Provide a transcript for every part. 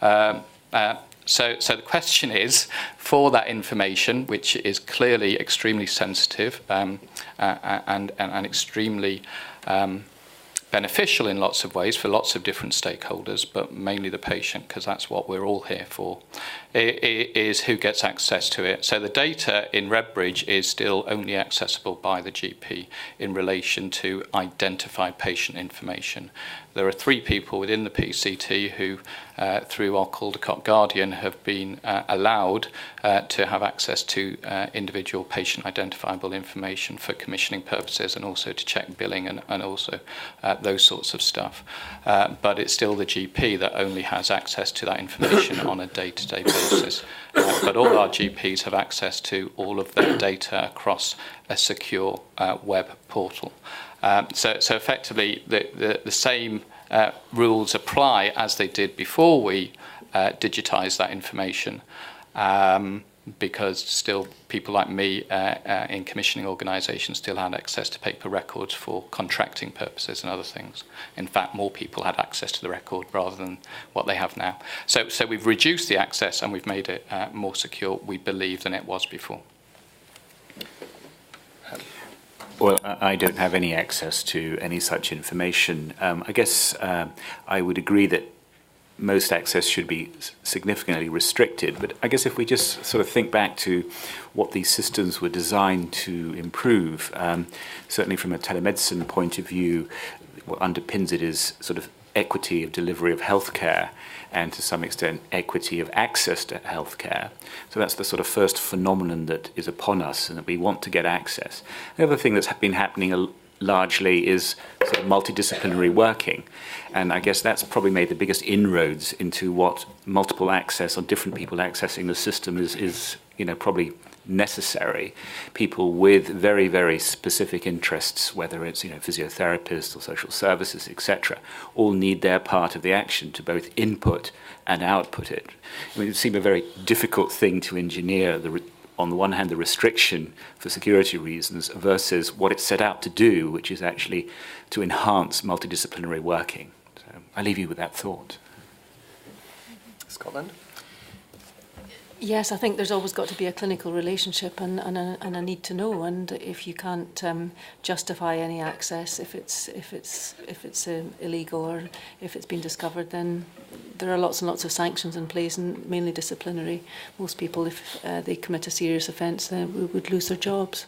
So the question is, for that information, which is clearly extremely sensitive and extremely beneficial in lots of ways for lots of different stakeholders, but mainly the patient, because that's what we're all here for, is who gets access to it. So the data in RedBridge is still only accessible by the GP in relation to identified patient information. There are 3 people within the PCT who, through our Caldecott Guardian, have been allowed to have access to individual patient identifiable information for commissioning purposes and also to check billing and also those sorts of stuff. But it's still the GP that only has access to that information on a day-to-day basis. But all our GPs have access to all of their data across a secure web portal. So effectively, the same rules apply as they did before we digitized that information, because still people like me in commissioning organisations still had access to paper records for contracting purposes and other things. In fact, more people had access to the record rather than what they have now. So we've reduced the access and we've made it more secure, we believe, than it was before. Well, I don't have any access to any such information. I guess I would agree that most access should be significantly restricted, but I guess if we just sort of think back to what these systems were designed to improve, certainly from a telemedicine point of view, what underpins it is sort of equity of delivery of healthcare and to some extent equity of access to healthcare. So that's the sort of first phenomenon that is upon us and that we want to get access. The other thing that's been happening largely is sort of multidisciplinary working, and I guess that's probably made the biggest inroads into what multiple access or different people accessing the system is probably necessary. People with very, very specific interests, whether it's physiotherapists or social services, etc., all need their part of the action to both input and output it. I mean, it would seem a very difficult thing to engineer, on the one hand, the restriction for security reasons versus what it's set out to do, which is actually to enhance multidisciplinary working. So I leave you with that thought. Scotland? Yes, I think there's always got to be a clinical relationship and a need to know. And if you can't justify any access, if it's illegal or if it's been discovered, then there are lots and lots of sanctions in place, and mainly disciplinary. Most people, if they commit a serious offence, then would lose their jobs.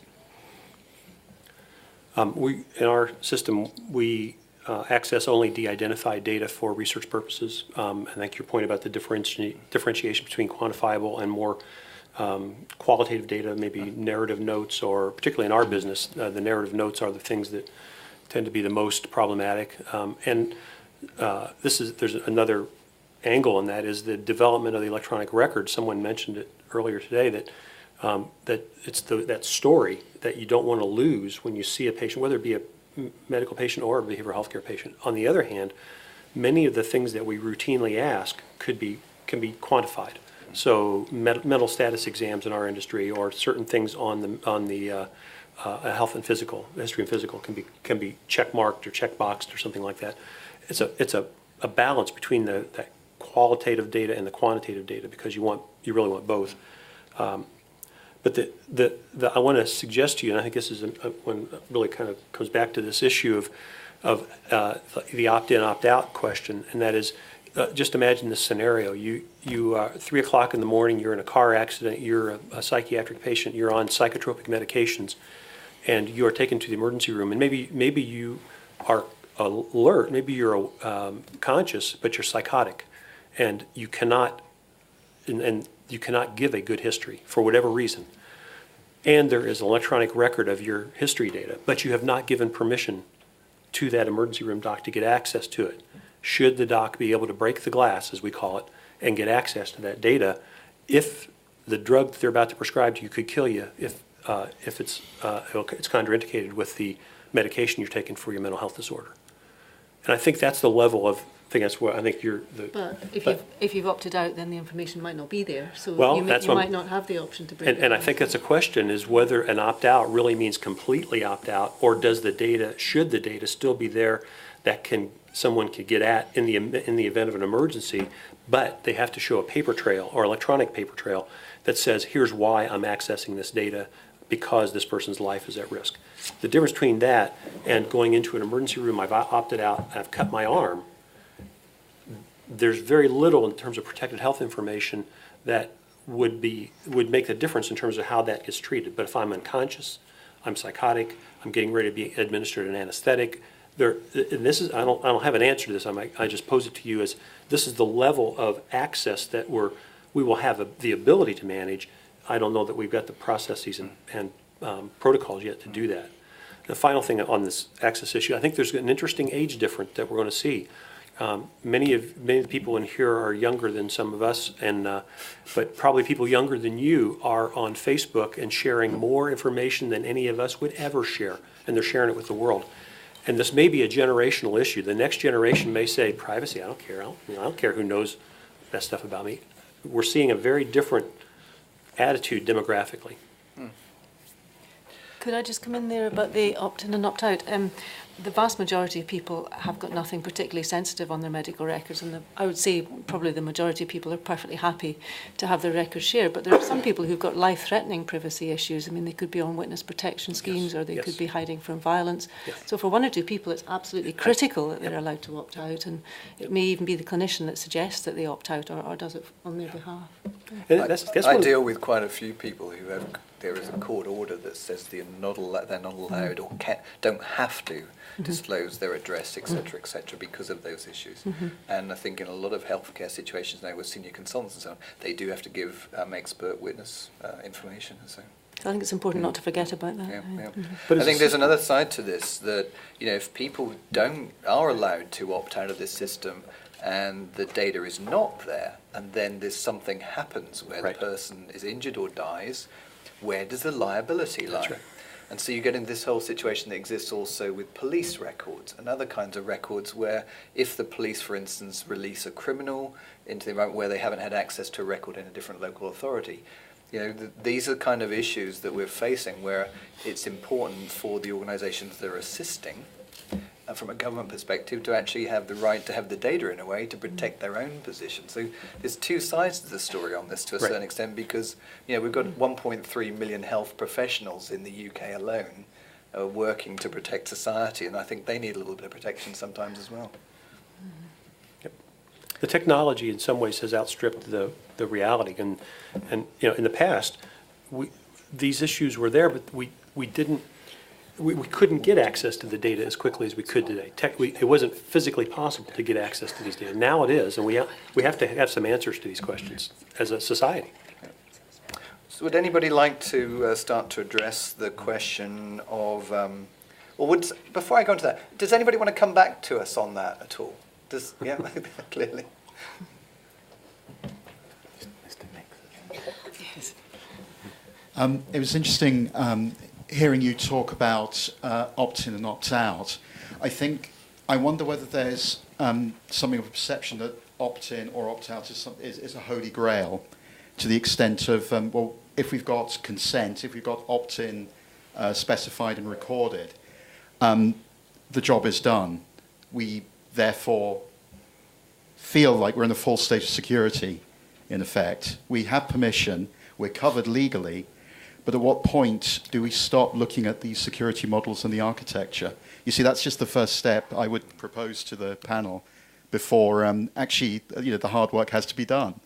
In our system, we access only de-identified data for research purposes. I think your point about the differentiation between quantifiable and more qualitative data, maybe narrative notes, or particularly in our business, the narrative notes are the things that tend to be the most problematic. There's another angle in that is the development of the electronic record. Someone mentioned it earlier today that it's that story that you don't want to lose when you see a patient, whether it be a medical patient or a behavioral health care patient. On the other hand, many of the things that we routinely ask can be quantified. So mental status exams in our industry, or certain things on the health and physical history and physical can be check marked or check boxed or something like that. It's a balance between that qualitative data and the quantitative data, because you really want both. But I want to suggest to you, and I think this is one really kind of comes back to this issue of the opt-in, opt-out question, and that is, just imagine this scenario. You are 3 o'clock in the morning, you're in a car accident, you're a psychiatric patient, you're on psychotropic medications, and you are taken to the emergency room, and maybe you are alert, maybe you're conscious, but you're psychotic, and you cannot give a good history for whatever reason. And there is an electronic record of your history data, but you have not given permission to that emergency room doc to get access to it. Should the doc be able to break the glass, as we call it, and get access to that data, if the drug that they're about to prescribe to you could kill you if it's contraindicated with the medication you're taking for your mental health disorder? And I think that's the level of, that's what I think you're. But if you've opted out, then the information might not be there. So you might not have the option to bring it. And I think that's a question: is whether an opt-out really means completely opt-out, or should the data still be there that can someone could get at in the event of an emergency, but they have to show a paper trail or electronic paper trail that says, here's why I'm accessing this data, because this person's life is at risk. The difference between that and going into an emergency room, I've opted out, I've cut my arm, there's very little in terms of protected health information that would make the difference in terms of how that gets treated. But if I'm unconscious, I'm psychotic, I'm getting ready to be administered an anesthetic, and this is, I don't have an answer to this, I just pose it to you as, this is the level of access that we will have the ability to manage. I don't know that we've got the processes and protocols yet to do that. The final thing on this access issue, I think there's an interesting age difference that we're going to see. Many of the people in here are younger than some of us, but probably people younger than you are on Facebook and sharing more information than any of us would ever share, and they're sharing it with the world. And this may be a generational issue. The next generation may say, privacy, I don't care. I don't care who knows that stuff about me. We're seeing a very different attitude demographically. Could I just come in there about the opt-in and opt-out? The vast majority of people have got nothing particularly sensitive on their medical records, and I would say probably the majority of people are perfectly happy to have their records shared, but there are some people who've got life-threatening privacy issues. I mean, they could be on witness protection schemes, or they could be hiding from violence. So for one or two people, it's absolutely critical that they're allowed to opt out, and it may even be the clinician that suggests that they opt out or does it on their behalf. I deal with quite a few people who have, there is a court order that says they're not allowed or don't have to disclose their address, etc., because of those issues. And I think in a lot of healthcare situations now with senior consultants and so on, they do have to give expert witness information. So I think it's important not to forget about that. But I think there's another side to this, that if people are allowed to opt out of this system and the data is not there, and then there's something happens where the person is injured or dies, where does the liability lie? That's right. And so you get into this whole situation that exists also with police records and other kinds of records where if the police, for instance, release a criminal into the environment where they haven't had access to a record in a different local authority, these are kind of issues that we're facing where it's important for the organisations that are assisting from a government perspective to actually have the right to have the data in a way to protect their own position. So there's two sides to the story on this to a certain extent, because we've got 1.3 million health professionals in the UK alone working to protect society, and I think they need a little bit of protection sometimes as well. The technology in some ways has outstripped the reality, and in the past these issues were there, but we couldn't get access to the data as quickly as we could today. It wasn't physically possible to get access to these data. Now it is, and we have to have some answers to these questions as a society. So would anybody like to start to address the question of, before I go into that, does anybody want to come back to us on that at all? Clearly. It was interesting hearing you talk about opt-in and opt-out. I wonder whether there's something of a perception that opt-in or opt-out is a holy grail, to the extent of, if we've got consent, if we've got opt-in specified and recorded, the job is done. We therefore feel like we're in a full state of security, in effect. We have permission, we're covered legally, but at what point do we stop looking at these security models and the architecture? You see, that's just the first step I would propose to the panel before actually the hard work has to be done.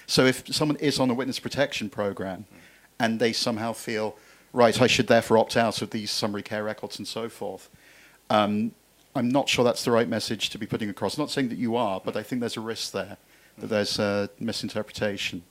So if someone is on a witness protection program and they somehow feel, right, I should therefore opt out of these summary care records and so forth, I'm not sure that's the right message to be putting across. I'm not saying that you are, but I think there's a risk there, that there's a misinterpretation.